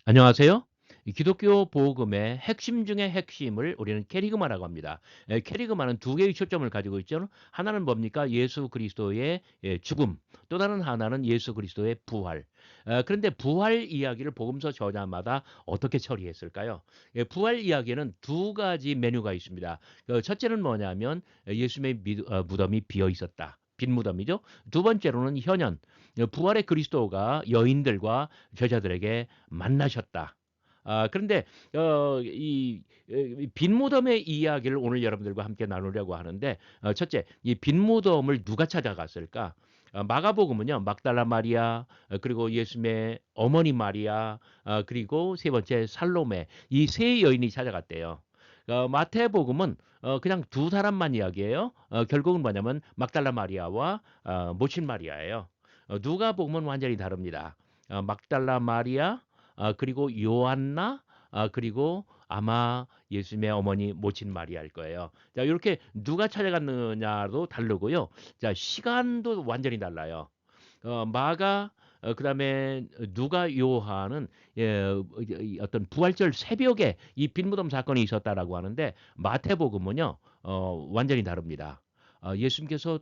안녕하세요. 이 기독교 복음의 핵심 중의 핵심을 우리는 캐리그마라고 합니다. 캐리그마는 두 개의 초점을 가지고 있죠. 하나는 뭡니까? 예수 그리스도의 죽음. 또 다른 하나는 예수 그리스도의 부활. 그런데 부활 이야기를 복음서 저자마다 어떻게 처리했을까요? 부활 이야기에는 두 가지 메뉴가 있습니다. 첫째는 뭐냐면 예수님의 무덤이 비어 있었다. 빈 무덤이죠. 두 번째로는 현현, 부활의 그리스도가 여인들과 제자들에게 만나셨다. 그런데 이 빈무덤의 이야기를 오늘 여러분들과 함께 나누려고 하는데, 첫째, 이 빈무덤을 누가 찾아갔을까? 마가복음은요, 막달라 마리아, 그리고 예수님의 어머니 마리아, 그리고 세 번째 살로메, 이 세 여인이 찾아갔대요. 마태복음은 그냥 두 사람만 이야기해요. 결국은 뭐냐면 막달라 마리아와 모친 마리아예요. 누가복음은 완전히 다릅니다. 막달라 마리아, 그리고 요한나, 그리고 아마 예수님의 어머니 모친 마리아일 거예요. 자, 이렇게 누가 찾아갔느냐도 다르고요. 자, 시간도 완전히 달라요. 마가, 그다음에 누가, 요한은 어떤 부활절 새벽에 이 빈무덤 사건이 있었다라고 하는데, 마태복음은요 완전히 다릅니다. 예수님께서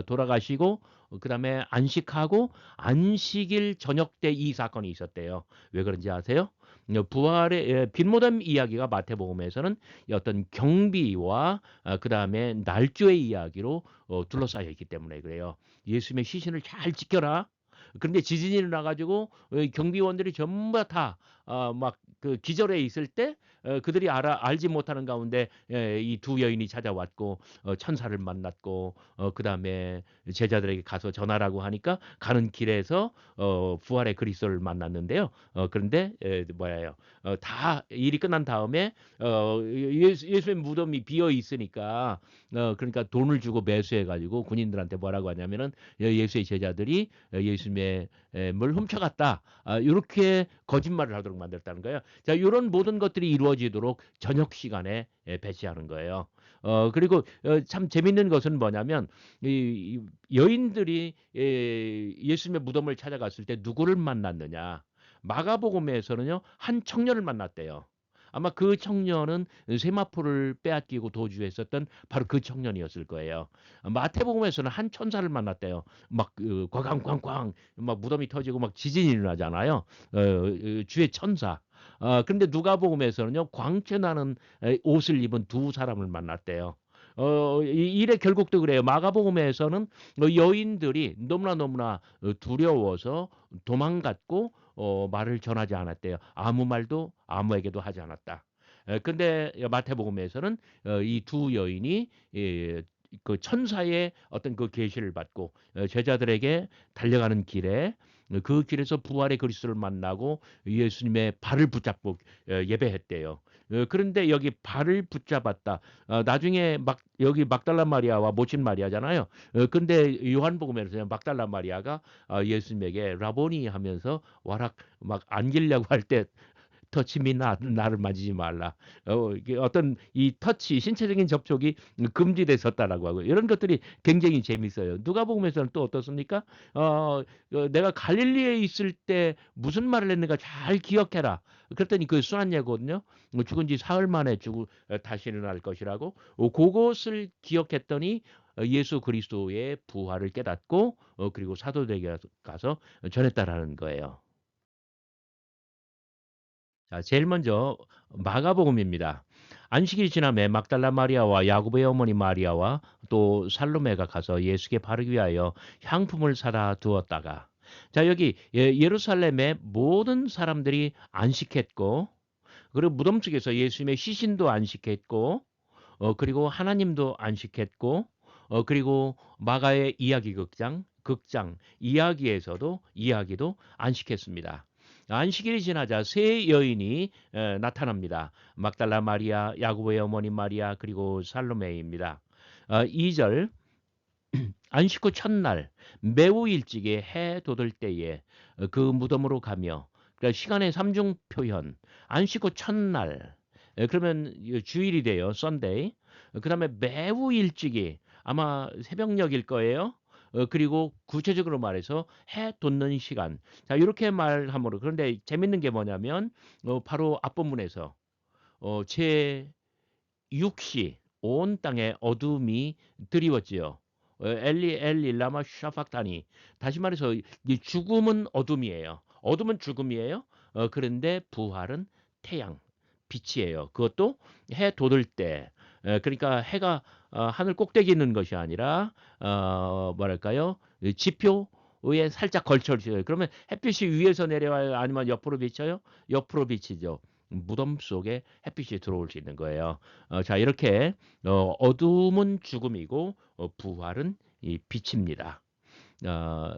돌아가시고 그다음에 안식하고 안식일 저녁 때 이 사건이 있었대요. 왜 그런지 아세요? 부활의 빈무덤 이야기가 마태복음에서는 어떤 경비와 그다음에 날조의 이야기로 둘러싸여 있기 때문에 그래요. 예수님의 시신을 잘 지켜라. 그런데 지진이 일어나가지고 경비원들이 전부 다 막 그 기절해 있을 때 그들이 알지 못하는 가운데 이 두 여인이 찾아왔고 천사를 만났고 그다음에 제자들에게 가서 전하라고 하니까 가는 길에서 부활의 그리스도를 만났는데요. 그런데 뭐예요? 다 일이 끝난 다음에 예수의 무덤이 비어 있으니까 그러니까 돈을 주고 매수해 가지고 군인들한테 뭐라고 하냐면은 예수의 제자들이 예수님의 뭘 훔쳐갔다. 이렇게 거짓말을 하도록 만들었다는 거예요. 자, 이런 모든 것들이 이루어지도록 저녁 시간에 배치하는 거예요. 그리고 참 재밌는 것은 뭐냐면 여인들이 예수님의 무덤을 찾아갔을 때 누구를 만났느냐? 마가복음에서는요 한 청년을 만났대요. 아마 그 청년은 세마포를 빼앗기고 도주했었던 바로 그 청년이었을 거예요. 마태복음에서는 한 천사를 만났대요. 막 과광광광 막 무덤이 터지고 막 지진이 일어나잖아요. 주의 천사. 근데 누가복음에서는요 광채 나는 옷을 입은 두 사람을 만났대요. 이 일의 결국도 그래요. 마가복음에서는 여인들이 너무나 두려워서 도망갔고 말을 전하지 않았대요. 아무 말도 아무에게도 하지 않았다. 근데 마태복음에서는 이 두 여인이 그 천사의 어떤 그 계시를 받고 제자들에게 달려가는 길에 그 길에서 부활의 그리스도를 만나고 예수님의 발을 붙잡고 예배했대요. 그런데 여기 발을 붙잡았다. 나중에 막 여기 막달라 마리아와 모친 마리아잖아요. 근데 요한복음에서 막달라 마리아가 예수님에게 라보니 하면서 와락 막 안기려고 할 때 터치미 나를 만지지 말라. 이게 어떤 이 터치 신체적인 접촉이 금지됐었다라고 하고 이런 것들이 굉장히 재밌어요. 누가복음에서는 또 어떻습니까? 내가 갈릴리에 있을 때 무슨 말을 했는가 잘 기억해라. 그랬더니 그 순한 예거든요. 죽은 지 사흘 만에 다시 일어날 것이라고. 그것을 기억했더니 예수 그리스도의 부활을 깨닫고 그리고 사도들에게 가서 전했다라는 거예요. 자, 제일 먼저 마가복음입니다. 안식일이 지남에 막달라 마리아와 야고보의 어머니 마리아와 또 살로메가 가서 예수께 바르기 위하여 향품을 사다 두었다가 자, 여기 예루살렘의 모든 사람들이 안식했고 그리고 무덤 속에서 예수님의 시신도 안식했고 그리고 하나님도 안식했고 그리고 마가의 이야기 극장 이야기에서도 이야기도 안식했습니다. 안식일이 지나자 세 여인이 나타납니다. 막달라 마리아, 야고보의 어머니 마리아, 그리고 살로메입니다. 2절 안식 후 첫날 매우 일찍이 해 돋을 때에 그 무덤으로 가며 그러니까 시간의 삼중 표현 안식 후 첫날 그러면 주일이 돼요. 썬데이. 그다음에 매우 일찍이 아마 새벽녘일 거예요. 그리고 구체적으로 말해서 해 돋는 시간. 자, 이렇게 말함으로, 그런데 재밌는 게 뭐냐면 바로 앞부분에서 제 6시 온 땅에 어둠이 드리웠지요. 엘리 엘리 라마 샤팍다니. 다시 말해서 이 죽음은 어둠이에요. 어둠은 죽음이에요. 그런데 부활은 태양, 빛이에요. 그것도 해 돋을 때. 그러니까 해가 하늘 꼭대기 있는 것이 아니라 뭐랄까요? 이 지표에 살짝 걸쳐 있어요. 그러면 햇빛이 위에서 내려와요? 아니면 옆으로 비쳐요? 옆으로 비치죠. 무덤 속에 햇빛이 들어올 수 있는 거예요. 자, 이렇게 어둠은 죽음이고 부활은 이 빛입니다. 어,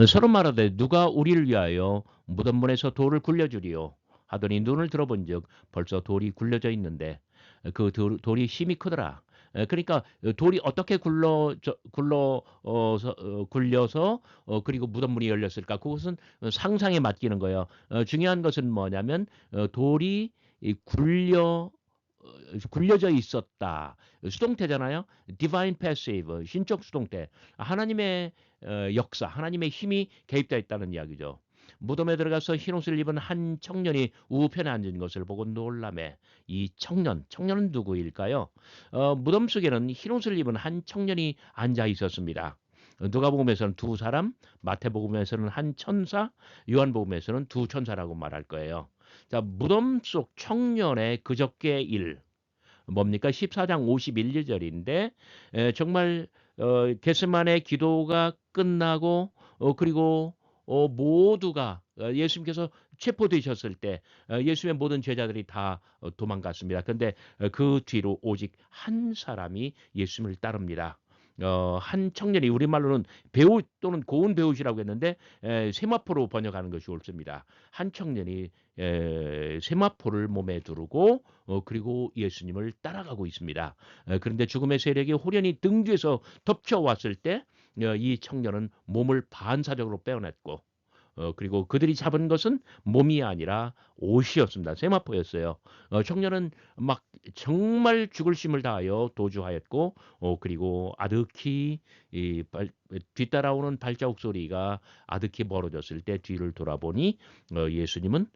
서로 말하되 누가 우리를 위하여 무덤문에서 돌을 굴려주리요 하더니 눈을 들어본즉 벌써 돌이 굴려져 있는데 그 돌이 힘이 크더라. 그러니까 돌이 어떻게 굴려서 그리고 무덤문이 열렸을까? 그것은 상상에 맡기는 거예요. 중요한 것은 뭐냐면 돌이 굴려져 있었다. 수동태잖아요. Divine passive, 신적 수동태. 하나님의 역사, 하나님의 힘이 개입되어 있다는 이야기죠. 무덤에 들어가서 흰 옷을 입은 한 청년이 우편에 앉은 것을 보고 놀라매. 이 청년은 누구일까요? 무덤 속에는 흰 옷을 입은 한 청년이 앉아 있었습니다. 누가복음에서는 두 사람, 마태복음에서는 한 천사, 요한복음에서는 두 천사라고 말할 거예요. 자, 무덤 속 청년의 그저께 일. 뭡니까? 14장 51절인데 정말 겟세마네 기도가 끝나고 그리고 모두가 예수님께서 체포되셨을 때 예수님의 모든 제자들이 다 도망갔습니다. 그런데 그 뒤로 오직 한 사람이 예수님을 따릅니다. 한 청년이 우리말로는 배우 또는 고운 배우시라고 했는데 세마포로 번역하는 것이 옳습니다. 한 청년이 세마포를 몸에 두르고 그리고 예수님을 따라가고 있습니다. 그런데 죽음의 세력이 호련히 등 뒤에서 덮쳐왔을 때 이 청년은 몸을 반사적으로 빼어냈고 그리고 그들이 잡은 것은 몸이 아니라 옷이었습니다. 세마포였어요. 청년은 막 정말 죽을 힘을 다하여 도주하였고 그리고 아득히 뒤따라오는 발자국 소리가 아득히 멀어졌을 때 뒤를 돌아보니 예수님은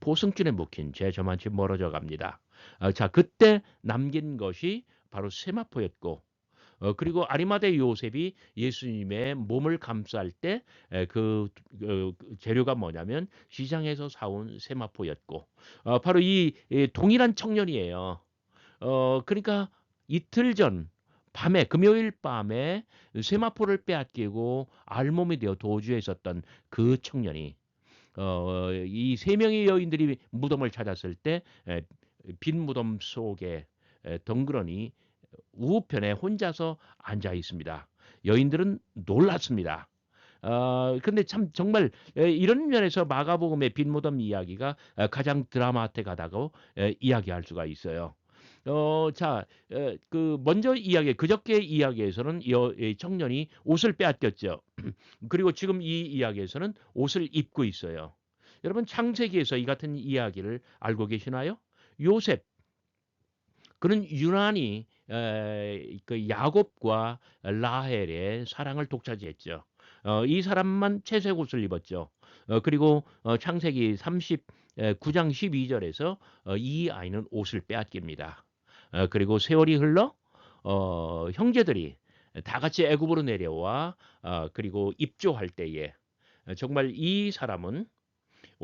포승줄에 묶인 제 저만치 멀어져 갑니다. 자, 그때 남긴 것이 바로 세마포였고 그리고 아리마대 요셉이 예수님의 몸을 감쌀 때 그 재료가 뭐냐면 시장에서 사온 세마포였고 바로 이 동일한 청년이에요. 그러니까 이틀 전 밤에 금요일 밤에 세마포를 빼앗기고 알몸이 되어 도주에 있었던 그 청년이 이 세 명의 여인들이 무덤을 찾았을 때 빈 무덤 속에 덩그러니 우편에 혼자서 앉아 있습니다. 여인들은 놀랐습니다. 근데 참 정말 이런 면에서 마가복음의 빈 무덤 이야기가 가장 드라마틱하다고 이야기할 수가 있어요. 자, 그 먼저 그저께 이야기에서는 이 청년이 옷을 빼앗겼죠. 그리고 지금 이 이야기에서는 옷을 입고 있어요. 여러분 창세기에서 이 같은 이야기를 알고 계시나요? 요셉 그는 유난히 그 야곱과 라헬의 사랑을 독차지했죠. 이 사람만 채색 옷을 입었죠. 그리고 창세기 39장 12절에서 이 아이는 옷을 빼앗깁니다. 그리고 세월이 흘러 형제들이 다 같이 애굽으로 내려와 그리고 입조할 때에 정말 이 사람은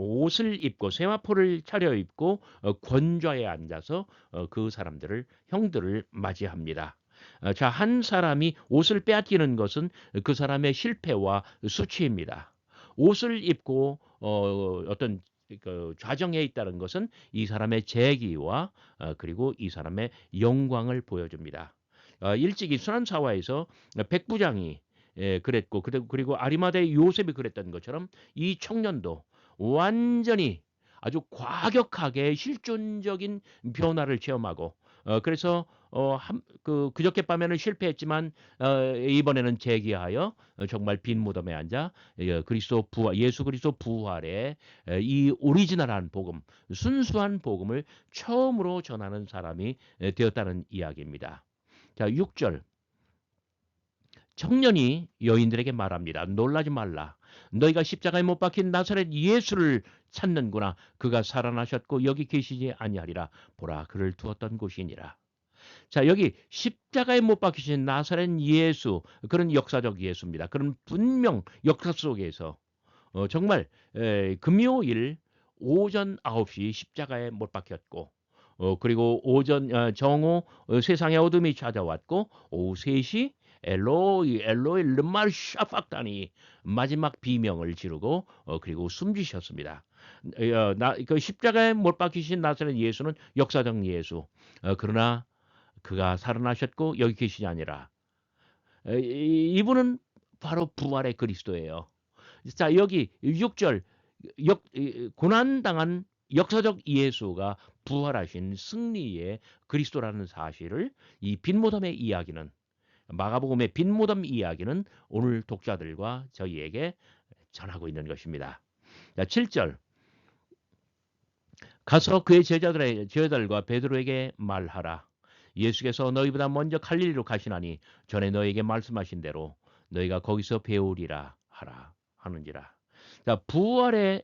옷을 입고 세마포를 차려입고 권좌에 앉아서 그 형들을 맞이합니다. 자, 한 사람이 옷을 빼앗기는 것은 그 사람의 실패와 수치입니다. 옷을 입고 어떤 그 좌정에 있다는 것은 이 사람의 재기와 그리고 이 사람의 영광을 보여줍니다. 일찍이 순환사화에서 백부장이 그랬고 그리고 아리마대 요셉이 그랬던 것처럼 이 청년도 완전히 아주 과격하게 실존적인 변화를 체험하고 그래서 그저께 밤에는 실패했지만 이번에는 재기하여 정말 빈 무덤에 앉아 예수 그리스도 부활의 이 오리지널한 복음, 순수한 복음을 처음으로 전하는 사람이 되었다는 이야기입니다. 자, 6절. 청년이 여인들에게 말합니다. 놀라지 말라. 너희가 십자가에 못 박힌 나사렛 예수를 찾는구나. 그가 살아나셨고 여기 계시지 아니하리라. 보라 그를 두었던 곳이니라. 자, 여기 십자가에 못 박히신 나사렛 예수, 그런 역사적 예수입니다. 그런 분명 역사 속에서 정말 금요일 오전 9시 십자가에 못 박혔고, 그리고 오전 정오 세상의 어둠이 찾아왔고, 오후 3시 엘로이 엘로이 르말 샤팍다니 마지막 비명을 지르고 그리고 숨지셨습니다. 그 십자가에 못 박히신 나사렛 예수는 역사적 예수. 그러나 그가 살아나셨고 여기 계시지 아니라 이분은 바로 부활의 그리스도예요. 자, 여기 6절 고난당한 역사적 예수가 부활하신 승리의 그리스도라는 사실을 이 빈무덤의 이야기는 마가복음의 빈무덤 이야기는 오늘 독자들과 저희에게 전하고 있는 것입니다. 자, 7절 가서 그의 제자들과 베드로에게 말하라. 예수께서 너희보다 먼저 갈릴리로 가시나니 전에 너희에게 말씀하신 대로 너희가 거기서 배우리라 하라 하는지라. 자, 부활의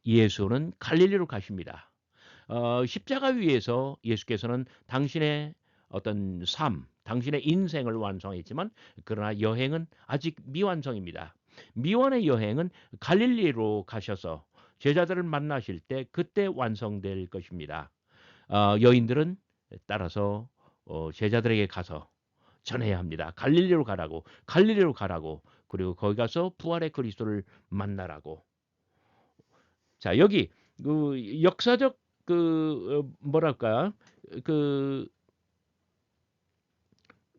예수는 갈릴리로 가십니다. 십자가 위에서 예수께서는 당신의 어떤 삶, 당신의 인생을 완성했지만 그러나 여행은 아직 미완성입니다. 미완의 여행은 갈릴리로 가셔서 제자들을 만나실 때 그때 완성될 것입니다. 여인들은 따라서 제자들에게 가서 전해야 합니다. 갈릴리로 가라고, 갈릴리로 가라고, 그리고 거기 가서 부활의 그리스도를 만나라고. 자, 여기 그 역사적 뭐랄까 그,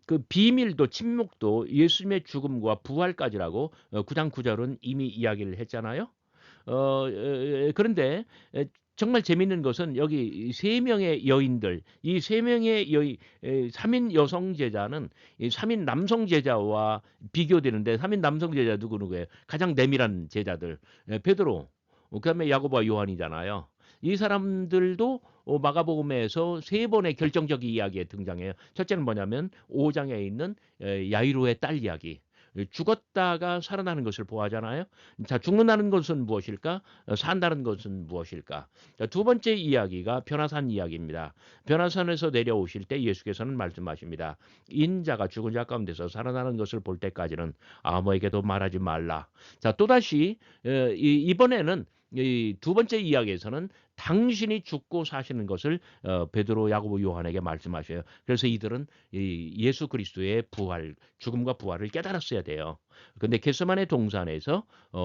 그 비밀도 침묵도 예수님의 죽음과 부활까지라고 9장 9절은 이미 이야기를 했잖아요. 그런데 정말 재밌는 것은 여기 세 명의 여인들, 이 세 명의 3인 여성 제자는 이 3인 남성 제자와 비교되는데 3인 남성 제자 누구예요? 가장 내밀한 제자들. 베드로, 그다음에 야고보와 요한이잖아요. 이 사람들도 마가복음에서 세 번의 결정적 이야기에 등장해요. 첫째는 뭐냐면 5장에 있는 야이로의 딸 이야기. 죽었다가 살아나는 것을 보아하잖아요. 자, 죽는다는 것은 무엇일까? 산다는 것은 무엇일까? 자, 두 번째 이야기가 변화산 이야기입니다. 변화산에서 내려오실 때 예수께서는 말씀하십니다. 인자가 죽은 자 가운데서 살아나는 것을 볼 때까지는 아무에게도 말하지 말라. 자, 또다시 이번에는 이 두 번째 이야기에서는 당신이 죽고 사시는 것을 베드로, 야고보, 요한에게 말씀하셔요. 그래서 이들은 이 예수 그리스도의 부활, 죽음과 부활을 깨달았어야 돼요. 근데 겟세마네 동산에서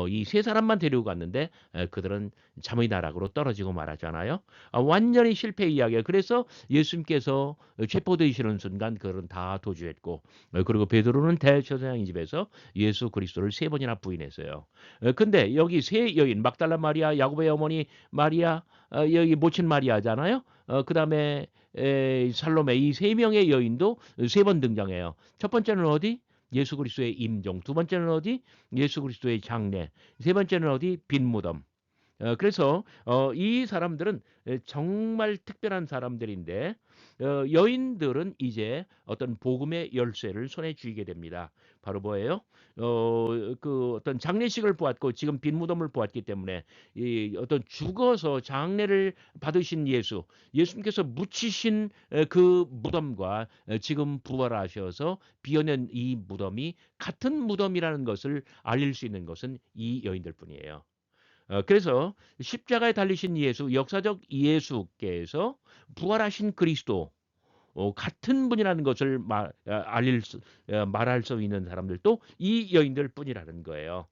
이 세 사람만 데리고 갔는데 그들은 잠의 나락으로 떨어지고 말하잖아요. 완전히 실패 이야기예요. 그래서 예수님께서 체포되시는 순간 그들은 다 도주했고, 그리고 베드로는 대제사장 집에서 예수 그리스도를 3번이나 부인했어요. 근데 여기 세 여인 막달라 마리아, 야고보의 어머니 마리아, 여기 모친 마리아잖아요. 그다음에 살로메, 이 세 명의 여인도 3번 등장해요. 첫 번째는 어디? 예수 그리스도의 임종. 두 번째는 어디? 예수 그리스도의 장례. 세 번째는 어디? 빈 무덤. 그래서 이 사람들은 정말 특별한 사람들인데 여인들은 이제 어떤 복음의 열쇠를 손에 쥐게 됩니다. 바로 뭐예요? 그 어떤 장례식을 보았고 지금 빈 무덤을 보았기 때문에 이 어떤 죽어서 장례를 받으신 예수님께서 묻히신 그 무덤과 지금 부활하셔서 비어낸 이 무덤이 같은 무덤이라는 것을 알릴 수 있는 것은 이 여인들뿐이에요. 그래서 십자가에 달리신 예수, 역사적 예수께서 부활하신 그리스도 같은 분이라는 것을 말할 수 있는 사람들도 이 여인들 뿐이라는 거예요.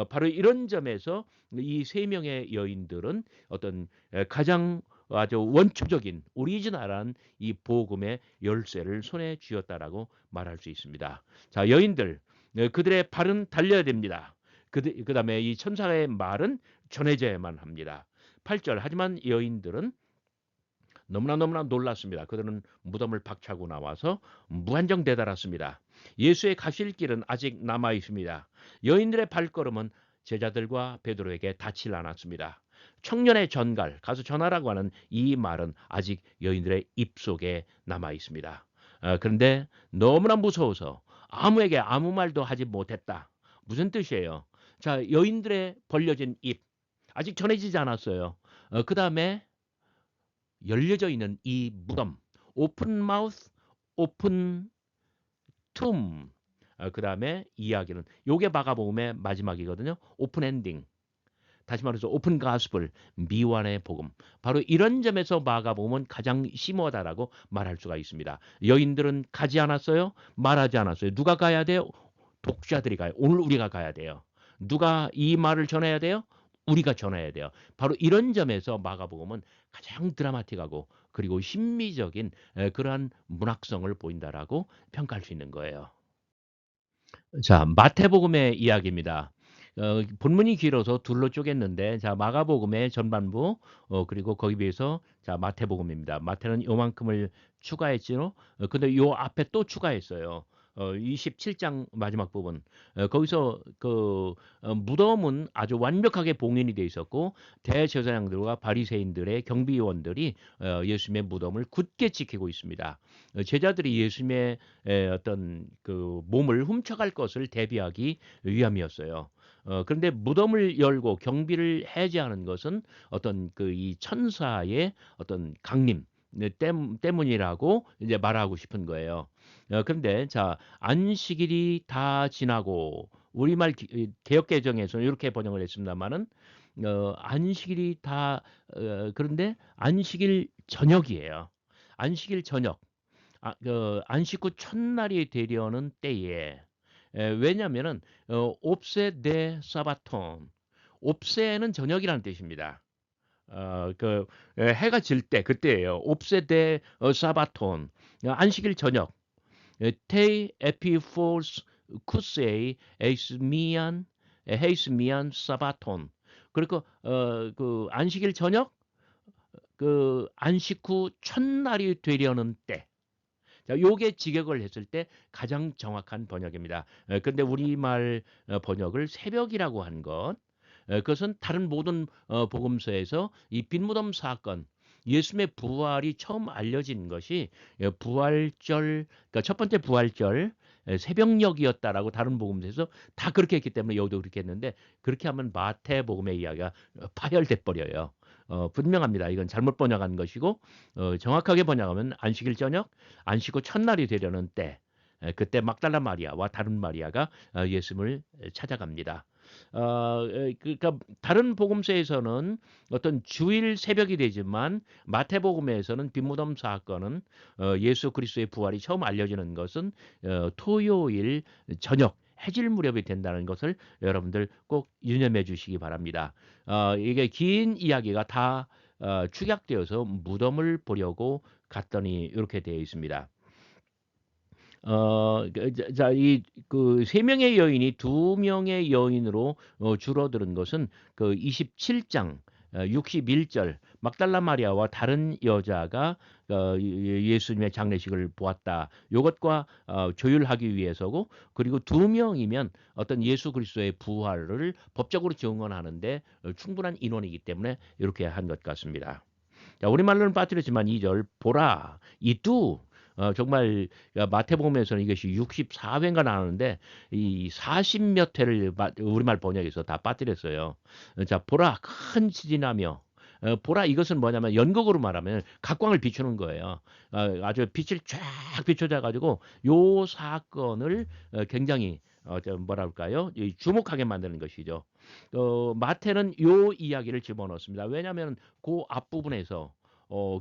바로 이런 점에서 이 세 명의 여인들은 어떤 가장 아주 원초적인 오리지널한 이 복음의 열쇠를 손에 쥐었다라고 말할 수 있습니다. 자, 여인들, 그들의 발은 달려야 됩니다. 그다음에 이 천사의 말은 전해져야만 합니다. 8절 하지만 여인들은 너무나 놀랐습니다. 그들은 무덤을 박차고 나와서 무한정 대달았습니다. 예수의 가실 길은 아직 남아 있습니다. 여인들의 발걸음은 제자들과 베드로에게 닿질 않았습니다. 청년의 전갈, 가서 전하라고 하는 이 말은 아직 여인들의 입속에 남아 있습니다. 그런데 너무나 무서워서 아무에게 아무 말도 하지 못했다. 무슨 뜻이에요? 자, 여인들의 벌려진 입. 아직 전해지지 않았어요. 그다음에 열려져 있는 이 무덤. 오픈 마우스, 오픈 툼. 그다음에 이야기는 요게 마가복음의 마지막이거든요. 오픈 엔딩. 다시 말해서 오픈 가스펠, 미완의 복음. 바로 이런 점에서 마가복음은 가장 심오하다라고 말할 수가 있습니다. 여인들은 가지 않았어요? 말하지 않았어요. 누가 가야 돼요? 독자들이 가요. 오늘 우리가 가야 돼요. 누가 이 말을 전해야 돼요? 우리가 전해야 돼요. 바로 이런 점에서 마가복음은 가장 드라마틱하고 그리고 신미적인 그러한 문학성을 보인다라고 평가할 수 있는 거예요. 자, 마태복음의 이야기입니다. 본문이 길어서 둘로 쪼갰는데, 자, 마가복음의 전반부, 그리고 거기 비해서, 자, 마태복음입니다. 마태는 요만큼을 추가했지요. 근데 요 앞에 또 추가했어요. 27장 마지막 부분. 거기서 무덤은 아주 완벽하게 봉인이 돼 있었고, 대제사장들과 바리새인들의 경비원들이 예수님의 무덤을 굳게 지키고 있습니다. 제자들이 예수님의 어떤 그 몸을 훔쳐갈 것을 대비하기 위함이었어요. 그런데 무덤을 열고 경비를 해제하는 것은 어떤 그 이 천사의 어떤 강림 네, 때문이라고 이제 말하고 싶은 거예요. 그런데 자, 안식일이 다 지나고 우리말 개역 개정에서는 이렇게 번역을 했습니다만은 안식일이 다 그런데 안식일 저녁이에요. 안식일 저녁. 안식 후 첫날이 되려는 때에 왜냐면은 옵세 데 사바톤 옵세는 저녁이라는 뜻입니다. 해가 질 때 그때예요. 옵세 데 사바톤 안식일 저녁 테이 에피포스 쿠세이 에이스미안 헤이스미안 사바톤 그리고 그 안식일 저녁 그 안식 후 첫날이 되려는 때 자, 요게 직역을 했을 때 가장 정확한 번역입니다. 근데 우리말 번역을 새벽이라고 한 것, 그것은 다른 모든 복음서에서 이 빈무덤 사건, 예수님의 부활이 처음 알려진 것이 부활절, 그러니까 첫 번째 부활절 새벽녘이었다라고 다른 복음서에서 다 그렇게 했기 때문에 여기도 그렇게 했는데 그렇게 하면 마태복음의 이야기가 파열돼 버려요. 분명합니다. 이건 잘못 번역한 것이고 정확하게 번역하면 안식일 저녁, 안식 후 첫날이 되려는 때 그때 막달라 마리아와 다른 마리아가 예수님을 찾아갑니다. 그러니까 다른 복음서에서는 어떤 주일 새벽이 되지만 마태복음에서는 빈무덤 사건은 예수 그리스도의 부활이 처음 알려지는 것은 토요일 저녁 해질 무렵이 된다는 것을 여러분들 꼭 유념해 주시기 바랍니다. 이게 긴 이야기가 다 축약되어서 무덤을 보려고 갔더니 이렇게 되어 있습니다. 자, 그 세 명의 여인이 두 명의 여인으로 줄어드는 것은 그 27장 61절 막달라 마리아와 다른 여자가 예수님의 장례식을 보았다. 이것과 조율하기 위해서고 그리고 두 명이면 어떤 예수 그리스도의 부활을 법적으로 증언하는데 충분한 인원이기 때문에 이렇게 한 것 같습니다. 자, 우리말로는 빠뜨렸지만 2절 보라 이뚜 정말 마태복음에서는 이것이 64회인가 나오는데 이 40몇 회를 우리말 번역해서 다 빠뜨렸어요. 자, 보라 큰 지진하며 보라 이것은 뭐냐면 연극으로 말하면 각광을 비추는 거예요. 아주 빛을 쫙 비춰져 가지고 요 사건을 굉장히 뭐랄까요? 주목하게 만드는 것이죠. 마태는 요 이야기를 집어넣습니다. 왜냐하면 그 앞부분에서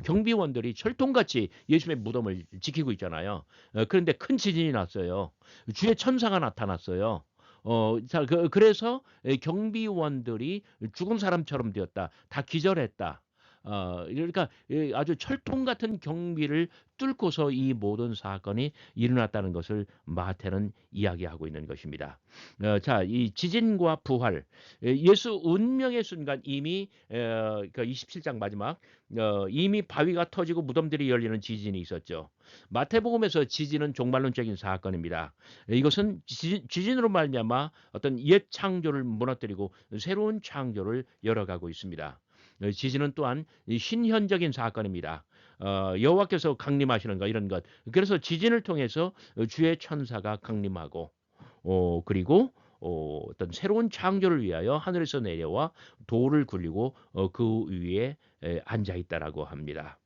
경비원들이 철통같이 예수님의 무덤을 지키고 있잖아요. 그런데 큰 지진이 났어요. 주의 천사가 나타났어요. 자, 그래서 경비원들이 죽은 사람처럼 되었다. 다 기절했다. 그러니까 아주 철통 같은 경비를 뚫고서 이 모든 사건이 일어났다는 것을 마태는 이야기하고 있는 것입니다. 자, 이 지진과 부활, 예수 운명의 순간 이미 그 27장 마지막 이미 바위가 터지고 무덤들이 열리는 지진이 있었죠. 마태복음에서 지진은 종말론적인 사건입니다. 이것은 지진으로 말미암아 어떤 옛 창조를 무너뜨리고 새로운 창조를 열어가고 있습니다. 지진은 또한 신현적인 사건입니다. 여호와께서 강림하시는 것 이런 것. 그래서 지진을 통해서 주의 천사가 강림하고 그리고 어떤 새로운 창조를 위하여 하늘에서 내려와 돌을 굴리고 그 위에 앉아 있다라고 합니다.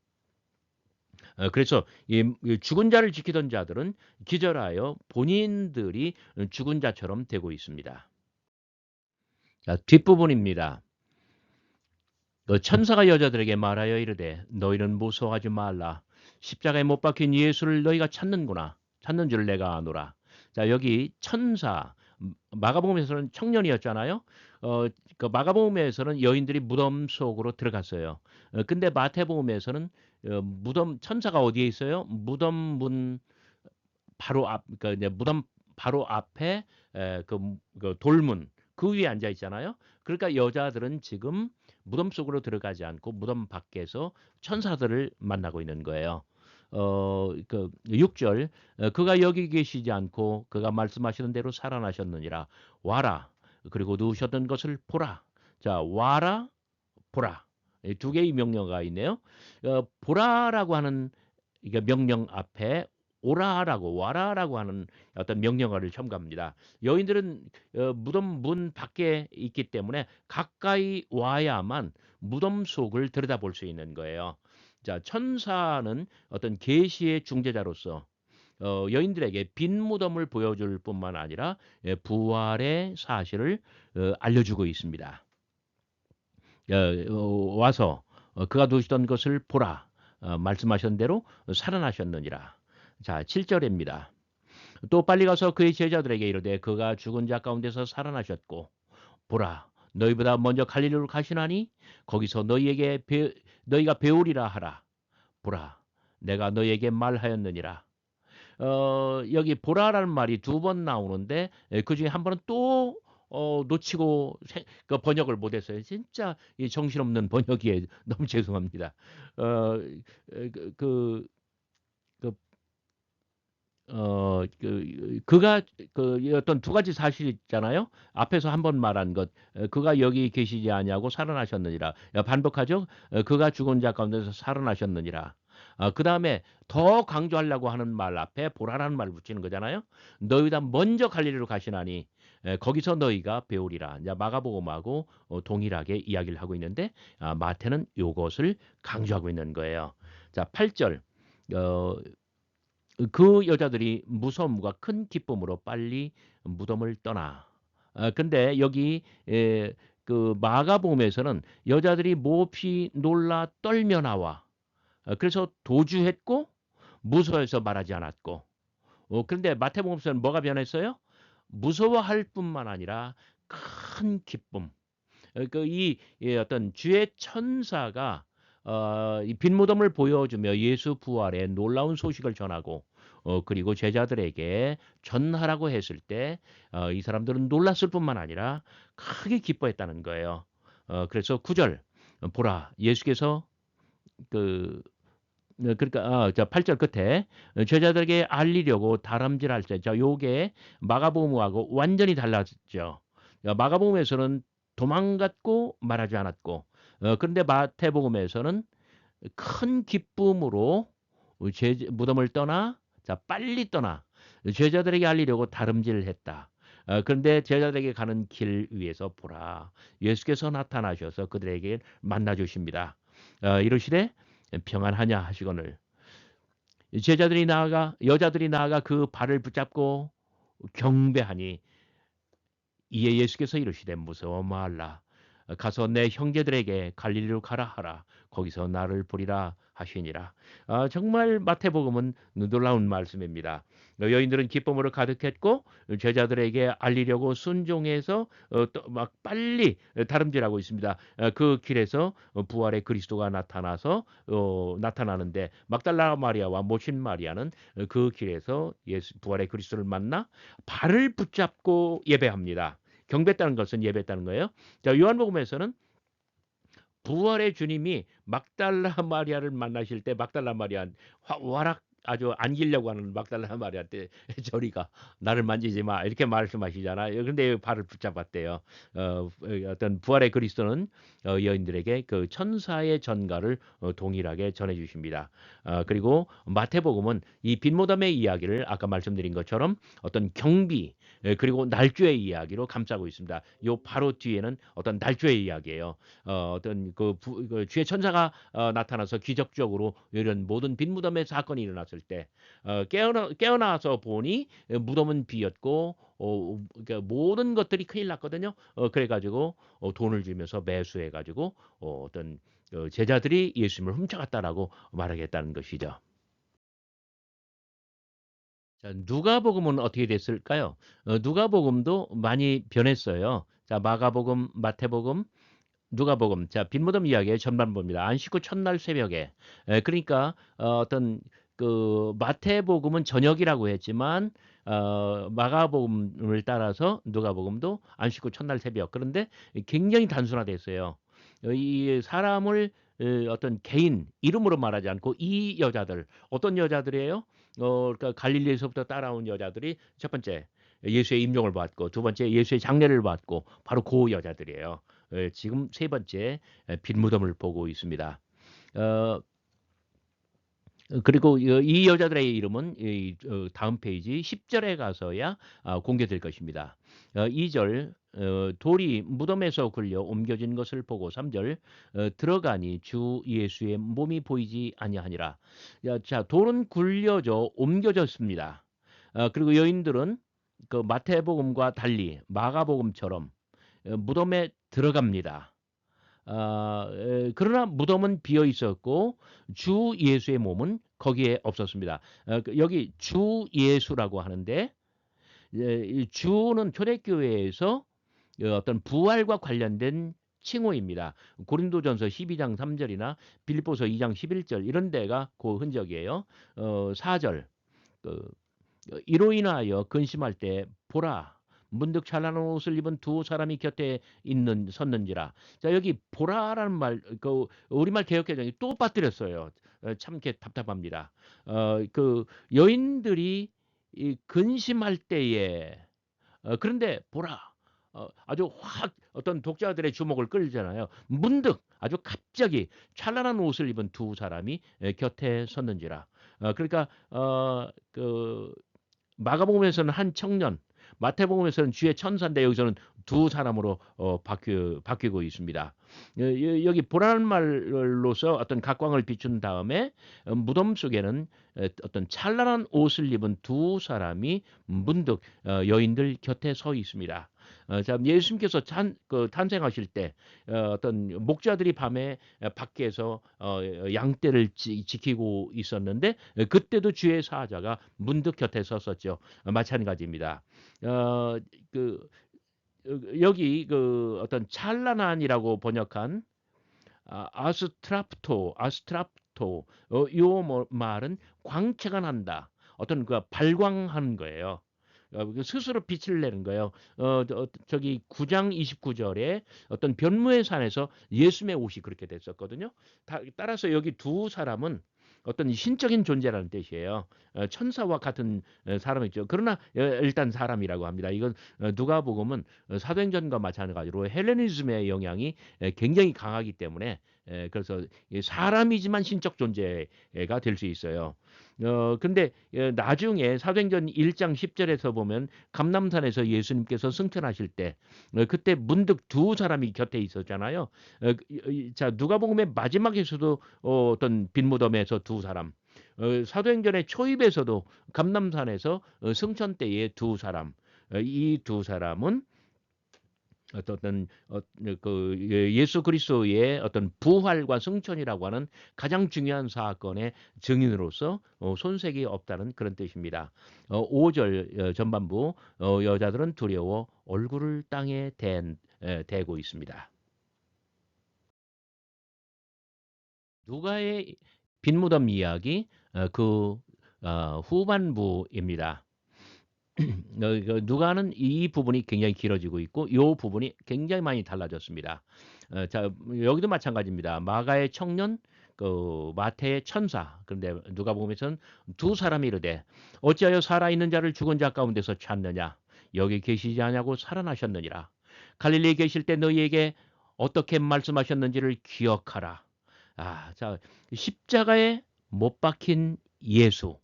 그래서 이 죽은 자를 지키던 자들은 기절하여 본인들이 죽은 자처럼 되고 있습니다. 자, 뒷부분입니다. 천사가 여자들에게 말하여 이르되 너희는 무서워하지 말라. 십자가에 못 박힌 예수를 너희가 찾는구나. 찾는 줄 내가 아노라. 자, 여기 천사 마가복음에서는 청년이었잖아요. 어, 그 마가복음에서는 여인들이 무덤 속으로 들어갔어요. 근데 마태복음에서는 무덤 천사가 어디에 있어요? 무덤 문 바로 앞, 그러니까 이제 무덤 바로 앞에 그 돌문 그 위에 앉아 있잖아요. 그러니까 여자들은 지금 무덤 속으로 들어가지 않고 무덤 밖에서 천사들을 만나고 있는 거예요. 그 6절 그가 여기 계시지 않고 그가 말씀하시는 대로 살아나셨느니라. 와라. 그리고 누우셨던 것을 보라. 자, 와라, 보라. 두 개의 명령어가 있네요. 보라라고 하는 이게 명령 앞에 오라라고 와라라고 하는 어떤 명령어를 첨가합니다. 여인들은 무덤 문 밖에 있기 때문에 가까이 와야만 무덤 속을 들여다볼 수 있는 거예요. 자, 천사는 어떤 계시의 중재자로서 여인들에게 빈 무덤을 보여줄 뿐만 아니라 부활의 사실을 알려주고 있습니다. 와서 그가 누시던 것을 보라. 말씀하신 대로 살아나셨느니라. 자, 7절입니다. 또 빨리 가서 그의 제자들에게 이르되 그가 죽은 자 가운데서 살아나셨고 보라 너희보다 먼저 갈릴리로 가시나니 거기서 너희가 배우리라 하라. 보라 내가 너희에게 말하였느니라. 여기 보라라는 말이 두 번 나오는데 그 중에 한 번은 또 놓치고 그 번역을 못했어요. 진짜 이 정신없는 번역이에 너무 죄송합니다. 어, 그, 그, 그, 그가 어떤 두 가지 사실이 있잖아요. 앞에서 한 번 말한 것, 그가 여기 계시지 아니하고 살아나셨느니라. 반복하죠. 그가 죽은 자 가운데서 살아나셨느니라. 그 다음에 더 강조하려고 하는 말 앞에 보라라는 말을 붙이는 거잖아요. 너희보다 먼저 갈릴리로 가시나니 거기서 너희가 배우리라. 이제 마가복음하고 동일하게 이야기를 하고 있는데 마태는 요것을 강조하고 있는 거예요. 자, 8절. 어, 그 여자들이 무서움과 큰 기쁨으로 빨리 무덤을 떠나. 근데 여기 그 마가복음에서는 여자들이 몹시 놀라 떨며 나와. 그래서 도주했고 무서워해서 말하지 않았고. 그런데 마태복음에서는 뭐가 변했어요? 무서워할 뿐만 아니라 큰 기쁨. 이 어떤 주의 천사가 이 빈무덤을 보여주며 예수 부활의 놀라운 소식을 전하고 그리고 제자들에게 전하라고 했을 때 이 사람들은 놀랐을 뿐만 아니라 크게 기뻐했다는 거예요. 그래서 9절 보라 예수께서 그 그러니까 자 8절 끝에 제자들에게 알리려고 다람질할 때 자 요게 마가복음하고 완전히 달라졌죠. 마가복음에서는 도망갔고 말하지 않았고 그런데 마태복음에서는 큰 기쁨으로 무덤을 떠나 자 빨리 떠나 제자들에게 알리려고 다름질을 했다. 그런데 제자들에게 가는 길 위에서 보라 예수께서 나타나셔서 그들에게 만나 주십니다. 이르시되 평안하냐 하시거늘 여자들이 나아가 그 발을 붙잡고 경배하니 이에 예수께서 이르시되 무서워 말라 가서 내 형제들에게 갈릴리로 가라 하라 거기서 나를 보리라 하시니라. 정말 마태복음은 놀라운 말씀입니다. 여인들은 기쁨으로 가득했고 제자들에게 알리려고 순종해서 막 빨리 다름질하고 있습니다. 그 길에서 부활의 그리스도가 나타나는데 막달라 마리아와 모신 마리아는 그 길에서 부활의 그리스도를 만나 발을 붙잡고 예배합니다. 경배했다는 것은 예배했다는 거예요. 자, 요한복음에서는 부활의 주님이 막달라 마리아를 만나실 때 막달라 마리아 아주 안기려고 하는 막달라 마리아한테 저리 가. 나를 만지지 마. 이렇게 말씀하시잖아요. 근데 발을 붙잡았대요. 어떤 부활의 그리스도는 여인들에게 그 천사의 전가를 동일하게 전해 주십니다. 그리고 마태복음은 이 빈모담의 이야기를 아까 말씀드린 것처럼 어떤 경비 그리고 날조의 이야기로 감싸고 있습니다. 요 바로 뒤에는 어떤 날조의 이야기예요. 어떤 그 주의 천사가 나타나서 기적적으로 이런 모든 빈무덤의 사건이 일어났을 때 깨어나서 보니 무덤은 비었고 그러니까 모든 것들이 큰일 났거든요. 그래가지고 돈을 주면서 매수해가지고 어떤 제자들이 예수님을 훔쳐갔다라고 말하겠다는 것이죠. 자, 누가복음은 어떻게 됐을까요? 누가복음도 많이 변했어요. 자, 마가복음, 마태복음, 누가복음. 자, 빈무덤 이야기의 전반부입니다. 안식 후 첫날 새벽에. 그러니까 어떤 그 마태복음은 저녁이라고 했지만 마가복음을 따라서 누가복음도 안식 후 첫날 새벽. 그런데 굉장히 단순화됐어요. 이 사람을 어떤 개인 이름으로 말하지 않고 이 여자들 어떤 여자들이에요? 그러니까 갈릴리에서부터 따라온 여자들이 첫 번째 예수의 임종을 받고 두 번째 예수의 장례를 받고 바로 그 여자들이에요. 지금 세 번째 빈무덤을 보고 있습니다. 어, 그리고 이 여자들의 이름은 다음 페이지 10절에 가서야 공개될 것입니다. 2절 돌이 무덤에서 굴려 옮겨진 것을 보고 3절 들어가니 주 예수의 몸이 보이지 아니하니라. 자, 돌은 굴려져 옮겨졌습니다. 그리고 여인들은 그 마태복음과 달리 마가복음처럼 무덤에 들어갑니다. 그러나 무덤은 비어 있었고 주 예수의 몸은 거기에 없었습니다. 여기 주 예수라고 하는데 이 주는 초대교회에서 어떤 부활과 관련된 칭호입니다. 고린도전서 12장 3절이나 빌립보서 2장 11절 이런 데가 그 흔적이에요. 4절 이로 인하여 근심할 때 보라 문득 찬란한 옷을 입은 두 사람이 곁에 섰는지라. 자, 여기 보라라는 말, 그 우리말 개역개정이 또 빠뜨렸어요. 참 이렇게 답답합니다. 그 여인들이 이 근심할 때에 그런데 보라. 아주 확 어떤 독자들의 주목을 끌잖아요. 문득 아주 갑자기 찬란한 옷을 입은 두 사람이 곁에 섰는지라. 그러니까 그 마가복음에서는 한 청년, 마태복음에서는 주의 천사인데 여기서는 두 사람으로 바뀌고 있습니다. 여기 보라는 말로서 어떤 각광을 비춘 다음에 무덤 속에는 어떤 찬란한 옷을 입은 두 사람이 문득 여인들 곁에 서 있습니다. 자, 예수님께서 탄생하실 때 어떤 목자들이 밤에 밖에서 양떼를 지키고 있었는데 그때도 주의 사자가 문득 곁에 섰었죠. 마찬가지입니다. 어, 그 여기 그 어떤 찬란한이라고 번역한 아스트랍토 요 말은 광채가 난다. 어떤 그 발광하는 거예요. 스스로 빛을 내는 거예요. 저기 9장 29절에 어떤 변무의 산에서 예수님의 옷이 그렇게 됐었거든요. 따라서 여기 두 사람은 어떤 신적인 존재라는 뜻이에요. 천사와 같은 사람이죠. 그러나 일단 사람이라고 합니다. 이건 누가복음은 사도행전과 마찬가지로 헬레니즘의 영향이 굉장히 강하기 때문에 그래서 사람이지만 신적 존재가 될 수 있어요. 근데 나중에 사도행전 1장 10절에서 보면 감람산에서 예수님께서 승천하실 때 그때 문득 두 사람이 곁에 있었잖아요. 자, 누가복음의 마지막에서도 어떤 빈무덤에서 두 사람, 사도행전의 초입에서도 감람산에서 승천 때의 두 사람, 이 두 사람은 어떤 그 예수 그리스도의 어떤 부활과 승천이라고 하는 가장 중요한 사건의 증인으로서 손색이 없다는 그런 뜻입니다. 5절 전반부 여자들은 두려워 얼굴을 땅에 대고 있습니다. 누가의 빈무덤 이야기 후반부입니다. 누가는 이 부분이 굉장히 길어지고 있고 이 부분이 굉장히 많이 달라졌습니다. 자, 여기도 마찬가지입니다. 마가의 청년 그 마태의 천사, 그런데 누가복음에서는 두 사람이 이르되 어찌하여 살아있는 자를 죽은 자 가운데서 찾느냐, 여기 계시지 아니하고 살아나셨느니라. 갈릴리에 계실 때 너희에게 어떻게 말씀하셨는지를 기억하라. 자, 십자가에 못 박힌 예수.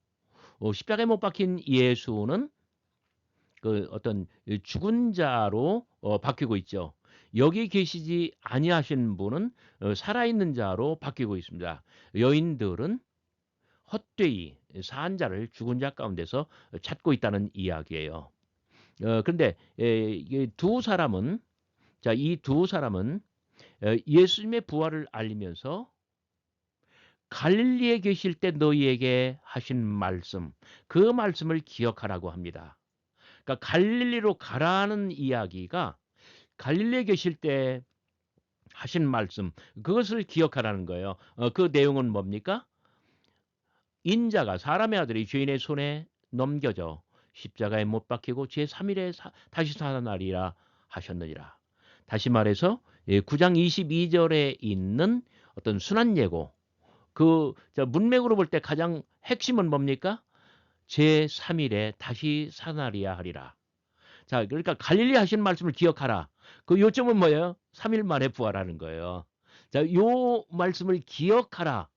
십자가에 못 박힌 예수는 그 어떤 죽은 자로 바뀌고 있죠. 여기 계시지 아니하신 분은 살아있는 자로 바뀌고 있습니다. 여인들은 헛되이 산 자를 죽은 자 가운데서 찾고 있다는 이야기예요. 그런데 이게 두 사람은, 자, 이 두 사람은 예수님의 부활을 알리면서 갈릴리에 계실 때 너희에게 하신 말씀, 그 말씀을 기억하라고 합니다. 그러니까 갈릴리로 가라는 이야기가 갈릴리에 계실 때 하신 말씀, 그것을 기억하라는 거예요. 그 내용은 뭡니까? 인자가, 사람의 아들이 죄인의 손에 넘겨져 십자가에 못 박히고 제3일에 다시 살아나리라 하셨느니라. 다시 말해서 9장 22절에 있는 어떤 순환 예고, 문맥으로 볼 때 가장 핵심은 뭡니까? 제3일에 다시 살아나리야 하리라. 자, 그러니까 갈릴리 하신 말씀을 기억하라. 그 요점은 뭐예요? 3일 만에 부활하는 거예요. 자, 요 말씀을 기억하라.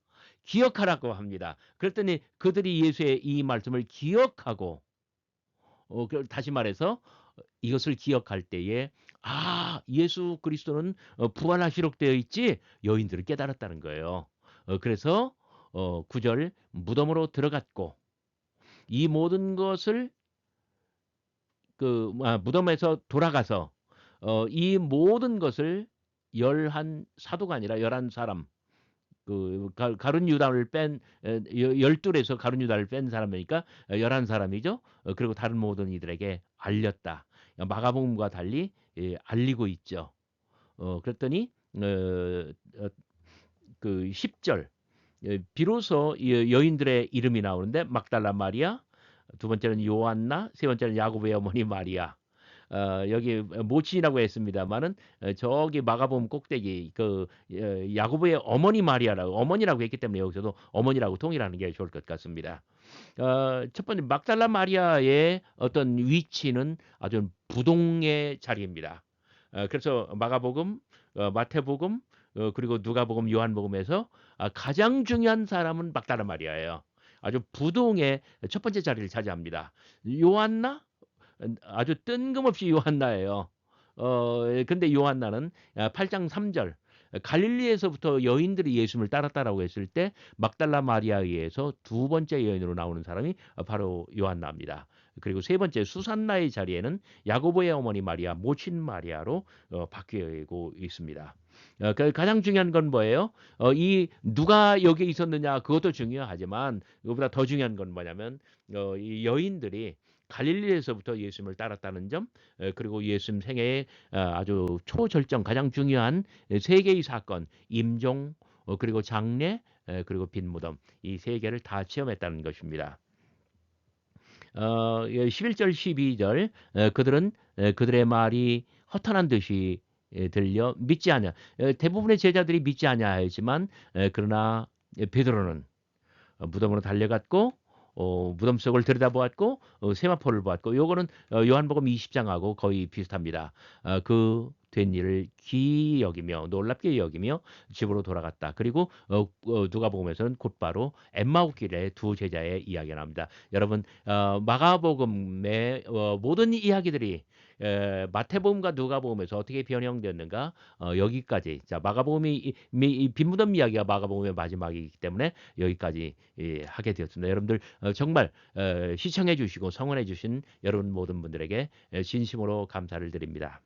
기억하라고 합니다. 그랬더니 그들이 예수의 이 말씀을 기억하고, 다시 말해서 이것을 기억할 때에, 예수 그리스도는 부활하시록 되어 있지, 여인들을 깨달았다는 거예요. 그래서 9절 무덤으로 들어갔고, 이 모든 것을 무덤에서 돌아가서 이 모든 것을 11 사도가 아니라 11 사람, 가룟 유다를 뺀 12에서 가룟 유다를 뺀 사람이니까 11 사람이죠. 그리고 다른 모든 이들에게 알렸다. 마가복음과 달리 알리고 있죠. 그랬더니 그 10절, 비로소 여인들의 이름이 나오는데 막달라 마리아, 두 번째는 요한나, 세 번째는 야고보의 어머니 마리아. 여기 모친이라고 했습니다만은 저기 마가복음 꼭대기 야고보의 어머니 마리아라고, 어머니라고 했기 때문에 여기서도 어머니라고 통일하는 게 좋을 것 같습니다. 첫 번째 막달라 마리아의 어떤 위치는 아주 부동의 자리입니다. 그래서 마가복음, 마태복음, 그리고 누가복음, 요한복음에서 가장 중요한 사람은 막달라 마리아예요. 아주 부동의 첫 번째 자리를 차지합니다. 요한나, 아주 뜬금없이 요한나예요. 근데 요한나는 8장 3절, 갈릴리에서부터 여인들이 예수님을 따랐다라고 했을 때 막달라 마리아에 의해서 두 번째 여인으로 나오는 사람이 바로 요한나입니다. 그리고 세 번째 수산나의 자리에는 야고보의 어머니 마리아, 모친 마리아로 바뀌고 있습니다. 가장 중요한 건 뭐예요? 이 누가 여기 있었느냐, 그것도 중요하지만 이거보다 더 중요한 건 뭐냐면 이 여인들이 갈릴리에서부터 예수님을 따랐다는 점, 그리고 예수님 생애의 아주 초절정, 가장 중요한 세 개의 사건, 임종, 그리고 장례, 그리고 빈무덤, 이 세 개를 다 체험했다는 것입니다. 11절, 12절, 그들은 그들의 말이 허탄한 듯이 들려 믿지 않냐. 대부분의 제자들이 믿지 않냐 하지만, 그러나 베드로는 무덤으로 달려갔고, 무덤 속을 들여다보았고, 세마포를 보았고, 요거는 요한복음 20장하고 거의 비슷합니다. 그 된 일을 기이 여기며 놀랍게 여기며 집으로 돌아갔다. 그리고 누가복음에서는 곧바로 엠마오길의 두 제자의 이야기가 나옵니다. 여러분, 마가복음의 모든 이야기들이 마태복음과 누가복음에서 어떻게 변형되었는가, 여기까지. 자, 마가복음이 이 빈무덤 이야기가 마가복음의 마지막이기 때문에 여기까지 하게 되었습니다. 여러분들 정말 시청해 주시고 성원해 주신 여러분 모든 분들에게 진심으로 감사를 드립니다.